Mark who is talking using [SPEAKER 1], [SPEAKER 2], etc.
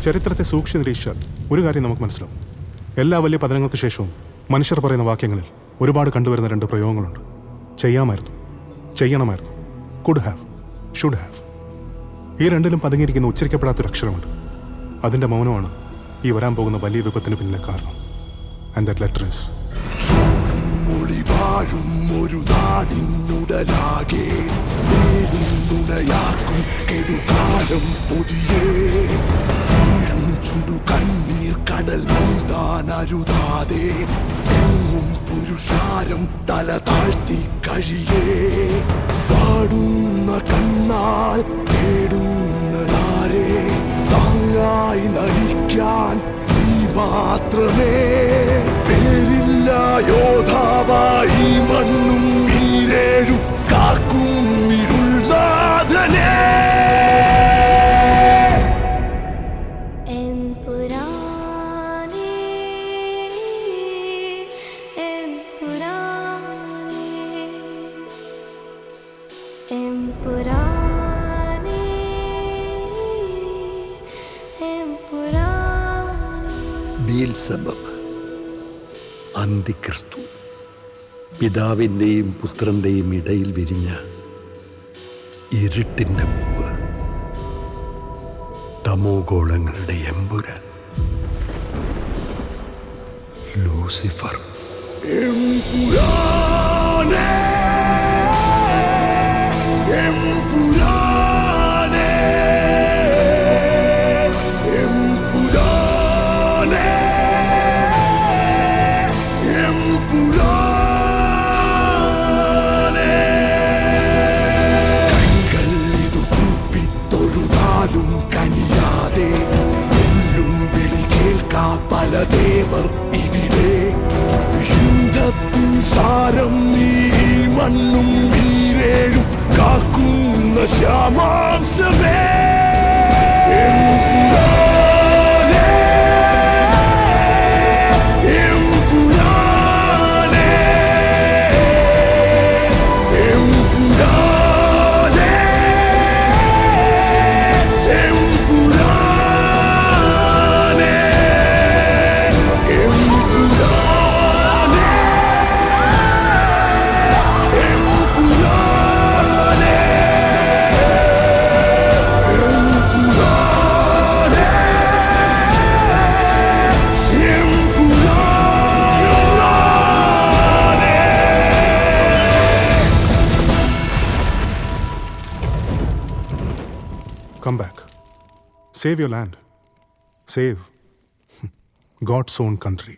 [SPEAKER 1] ചരിത്രത്തെ സൂക്ഷിച്ച് നിരീക്ഷിച്ചാൽ ഒരു കാര്യം നമുക്ക് മനസ്സിലാവും. എല്ലാ വലിയ പതനങ്ങൾക്ക് ശേഷവും മനുഷ്യർ പറയുന്ന വാക്യങ്ങളിൽ ഒരുപാട് കണ്ടുവരുന്ന രണ്ട് പ്രയോഗങ്ങളുണ്ട്. ചെയ്യാമായിരുന്നു, ചെയ്യണമായിരുന്നു, കുഡ് ഹാവ്, ഷുഡ് ഹാവ്. ഈ രണ്ടിലും പതുങ്ങിയിരിക്കുന്ന ഉച്ചരിക്കപ്പെടാത്തൊരു അക്ഷരമുണ്ട്. അതിൻ്റെ മൗനമാണ് ഈ വരാൻ പോകുന്ന വലിയ വിപത്തിന് പിന്നിലെ കാരണം. ആൻഡ് ദാറ്റ് ലെറ്റർ ഈസ്
[SPEAKER 2] വാഴും ഒരു നാടിനുടലാകെ നേരുന്നുണയാക്കും കെടുകാലം പുതിയേ വീഴും ചുടു കണ്ണീർ കടൽ നീന്താൻ അരുതാതെ എങ്ങും പുരുഷാരം തല താഴ്ത്തി കഴിയേ വാടുന്ന കണ്ണാൽ തേടുന്നതാരെ താങ്ങായി നയിക്കാൻ നീ മാത്രമേ. പേരില്ല യോധാവായി മണ്ണും നീരേഴും കാക്കും ഇരുൾനാഥനേ.
[SPEAKER 3] ബീൽസബബ്, അന്തിക്രിസ്തു, പിതാവിൻ്റെയും പുത്രൻ്റെയും ഇടയിൽ വിരിഞ്ഞ ഇരുട്ടിൻ്റെ പൂവ്, തമോഗോളങ്ങളുടെ എമ്പുരാൻ, ലൂസിഫർ.
[SPEAKER 2] എമ്പുരാനേ, എമ്പുരാനേ, എമ്പുരാനേ, എമ്പുരാനേ. കൈകൾ ഇതു കൂപ്പിത്തൊഴുതാലും കനിയാതെ എല്ലും വിളി കേൾക്കാ പല ദേവർ ഇവിടെ. യുദ്ധത്തിൻ സാരം നീ മണ്ണും നീരേഴും കാക്കുന്ന ശ്യാമാംശമേ. എമ്പുരാനേ, എമ്പുരാനേ, എമ്പുരാനേ, എമ്പുരാനേ, എമ്പുരാനേ, എമ്പുരാനേ,
[SPEAKER 1] come back. Save your land. Save God's own country.